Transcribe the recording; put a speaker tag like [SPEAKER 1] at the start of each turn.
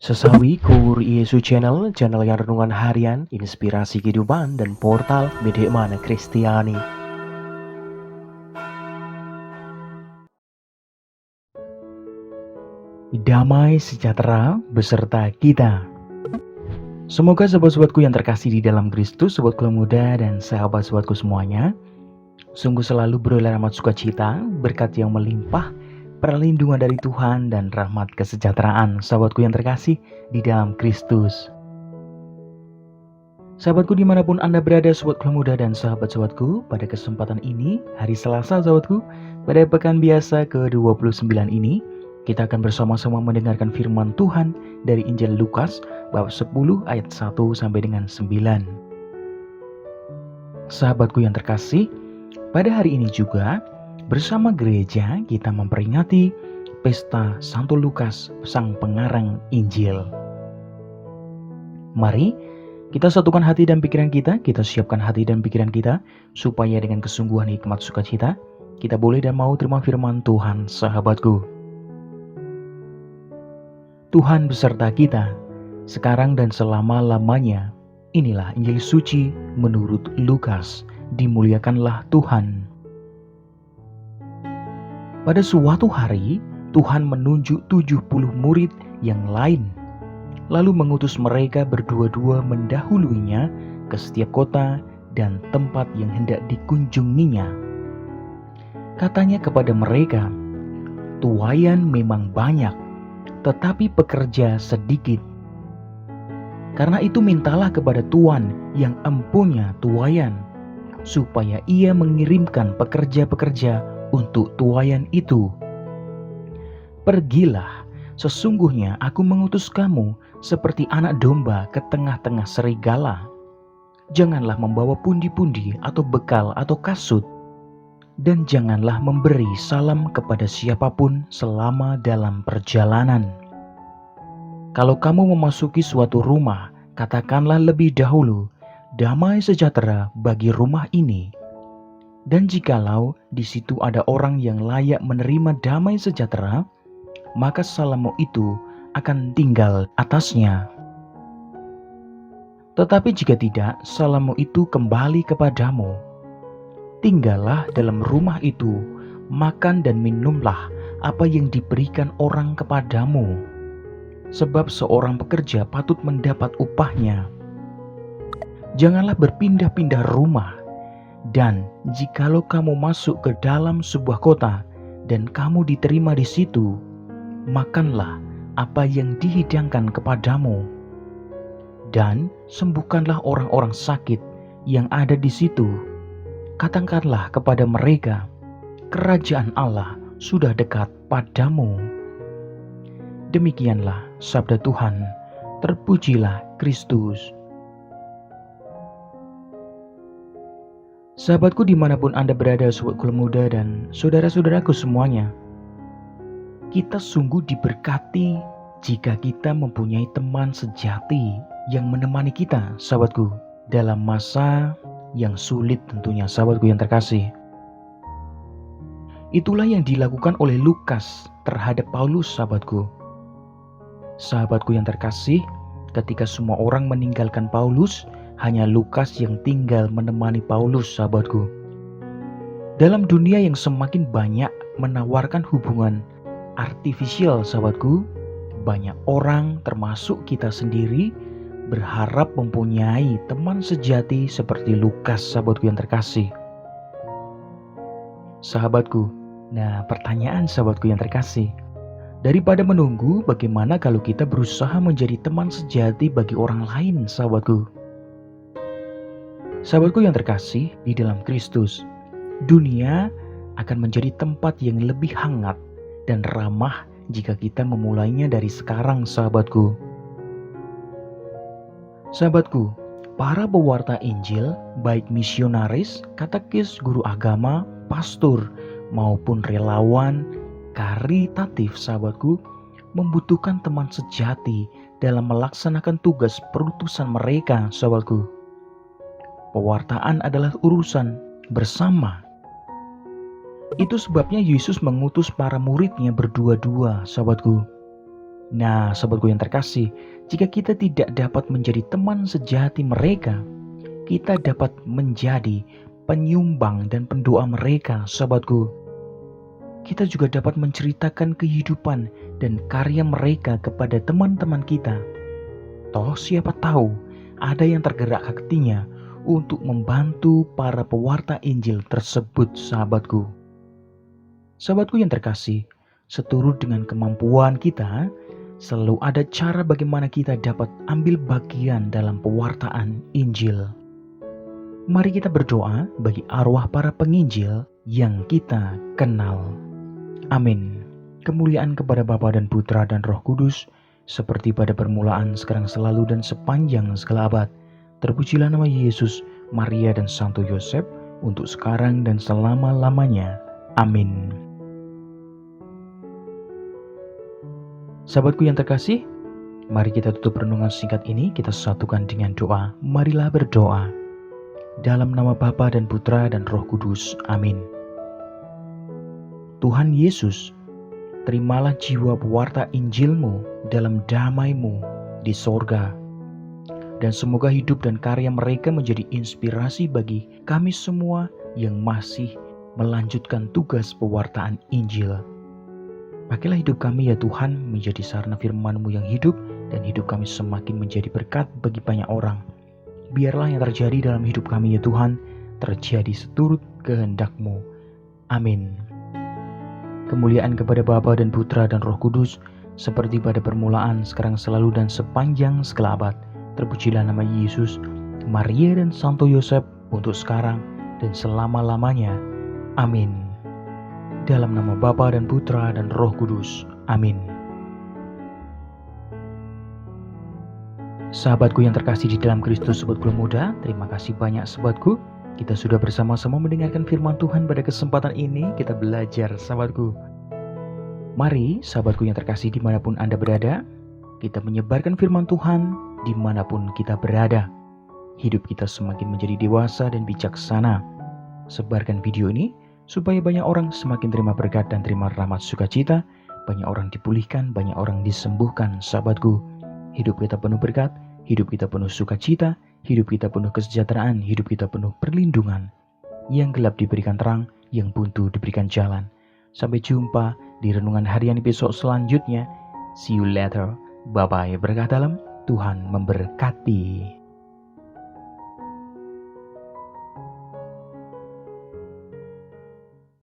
[SPEAKER 1] Sesawi Kur Yesu Channel, channel yang renungan harian, inspirasi kehidupan, dan portal Bedekmana Kristiani. Damai sejahtera beserta kita. Semoga sobat-sobatku yang terkasih di dalam Kristus, sobatku yang muda dan sahabat-sahabatku semuanya, sungguh selalu beroleh rahmat sukacita, berkat yang melimpah, perlindungan dari Tuhan dan rahmat kesejahteraan, sahabatku yang terkasih di dalam Kristus. Sahabatku dimanapun Anda berada, sobatku yang muda dan sahabat-sahabatku, pada kesempatan ini, hari Selasa sahabatku, pada pekan biasa ke-29 ini, kita akan bersama-sama mendengarkan firman Tuhan dari Injil Lukas, bab 10 ayat 1 sampai dengan 9. Sahabatku yang terkasih, pada hari ini juga, bersama gereja kita memperingati pesta Santo Lukas, sang pengarang Injil. Mari kita satukan hati dan pikiran kita siapkan hati dan pikiran kita, supaya dengan kesungguhan hikmat sukacita, kita boleh dan mau terima firman Tuhan, sahabatku. Tuhan beserta kita, sekarang dan selama-lamanya. Inilah Injil suci menurut Lukas. Dimuliakanlah Tuhan. Pada suatu hari, Tuhan menunjuk 70 murid yang lain, lalu mengutus mereka berdua-dua mendahuluinya ke setiap kota dan tempat yang hendak dikunjunginya. Katanya kepada mereka, "Tuaian memang banyak, tetapi pekerja sedikit. Karena itu mintalah kepada Tuan yang empunya tuaian, supaya ia mengirimkan pekerja-pekerja untuk tuaian itu. Pergilah, sesungguhnya aku mengutus kamu seperti anak domba ke tengah-tengah serigala. Janganlah membawa pundi-pundi atau bekal atau kasut, dan janganlah memberi salam kepada siapapun selama dalam perjalanan. Kalau kamu memasuki suatu rumah, katakanlah lebih dahulu, 'Damai sejahtera bagi rumah ini.' Dan jikalau di situ ada orang yang layak menerima damai sejahtera, maka salammu itu akan tinggal atasnya. Tetapi jika tidak, salammu itu kembali kepadamu. Tinggallah dalam rumah itu, makan dan minumlah apa yang diberikan orang kepadamu. Sebab seorang pekerja patut mendapat upahnya. Janganlah berpindah-pindah rumah. Dan jikalau kamu masuk ke dalam sebuah kota dan kamu diterima di situ, makanlah apa yang dihidangkan kepadamu. Dan sembuhkanlah orang-orang sakit yang ada di situ. Katakanlah kepada mereka, kerajaan Allah sudah dekat padamu." Demikianlah sabda Tuhan. Terpujilah Kristus. Sahabatku dimanapun Anda berada, sobatku muda dan saudara-saudaraku semuanya, kita sungguh diberkati jika kita mempunyai teman sejati yang menemani kita, sahabatku, dalam masa yang sulit tentunya, sahabatku yang terkasih. Itulah yang dilakukan oleh Lukas terhadap Paulus, sahabatku. Sahabatku yang terkasih, ketika semua orang meninggalkan Paulus, hanya Lukas yang tinggal menemani Paulus, sahabatku. Dalam dunia yang semakin banyak menawarkan hubungan artifisial, sahabatku, banyak orang termasuk kita sendiri berharap mempunyai teman sejati seperti Lukas, sahabatku yang terkasih. Sahabatku, nah pertanyaan sahabatku yang terkasih, daripada menunggu, bagaimana kalau kita berusaha menjadi teman sejati bagi orang lain, sahabatku? Sahabatku yang terkasih di dalam Kristus, dunia akan menjadi tempat yang lebih hangat dan ramah jika kita memulainya dari sekarang, sahabatku. Sahabatku, para pewarta Injil, baik misionaris, katekis, guru agama, pastor, maupun relawan karitatif, sahabatku, membutuhkan teman sejati dalam melaksanakan tugas perutusan mereka, sahabatku. Pewartaan adalah urusan bersama. Itu sebabnya Yesus mengutus para muridnya berdua-dua, sahabatku. Nah, sobatku yang terkasih, jika kita tidak dapat menjadi teman sejati mereka, kita dapat menjadi penyumbang dan pendoa mereka, sobatku. Kita juga dapat menceritakan kehidupan dan karya mereka kepada teman-teman kita. Toh siapa tahu ada yang tergerak hatinya untuk membantu para pewarta Injil tersebut, sahabatku. Sahabatku yang terkasih, seturut dengan kemampuan kita, selalu ada cara bagaimana kita dapat ambil bagian dalam pewartaan Injil. Mari kita berdoa bagi arwah para penginjil yang kita kenal. Amin. Kemuliaan kepada Bapa dan Putra dan Roh Kudus, seperti pada permulaan, sekarang, selalu, dan sepanjang segala abad. Terpujilah nama Yesus, Maria, dan Santo Yosef, untuk sekarang dan selama-lamanya. Amin. Sahabatku yang terkasih, mari kita tutup renungan singkat ini, kita satukan dengan doa. Marilah berdoa. Dalam nama Bapa dan Putra dan Roh Kudus. Amin. Tuhan Yesus, terimalah jiwa pewarta Injil-Mu dalam damai-Mu di sorga. Dan semoga hidup dan karya mereka menjadi inspirasi bagi kami semua yang masih melanjutkan tugas pewartaan Injil. Pakailah hidup kami ya Tuhan menjadi sarana firman-Mu yang hidup, dan hidup kami semakin menjadi berkat bagi banyak orang. Biarlah yang terjadi dalam hidup kami ya Tuhan, terjadi seturut kehendak-Mu. Amin. Kemuliaan kepada Bapa dan Putra dan Roh Kudus, seperti pada permulaan, sekarang, selalu, dan sepanjang segala abad. Terpujilah nama Yesus, Maria, dan Santo Yosef, untuk sekarang dan selama-lamanya. Amin. Dalam nama Bapa dan Putra dan Roh Kudus. Amin. Sahabatku yang terkasih di dalam Kristus, sobatku muda, terima kasih banyak sahabatku. Kita sudah bersama-sama mendengarkan firman Tuhan pada kesempatan ini. Kita belajar, sahabatku. Mari, sahabatku yang terkasih, dimanapun Anda berada, kita menyebarkan firman Tuhan dimanapun kita berada. Hidup kita semakin menjadi dewasa dan bijaksana. Sebarkan video ini supaya banyak orang semakin terima berkat dan terima rahmat sukacita. Banyak orang dipulihkan, banyak orang disembuhkan, sahabatku. Hidup kita penuh berkat, hidup kita penuh sukacita, hidup kita penuh kesejahteraan, hidup kita penuh perlindungan. Yang gelap diberikan terang, yang buntu diberikan jalan. Sampai jumpa di renungan harian besok selanjutnya. See you later. Bye-bye. Berkah dalam, Tuhan memberkati.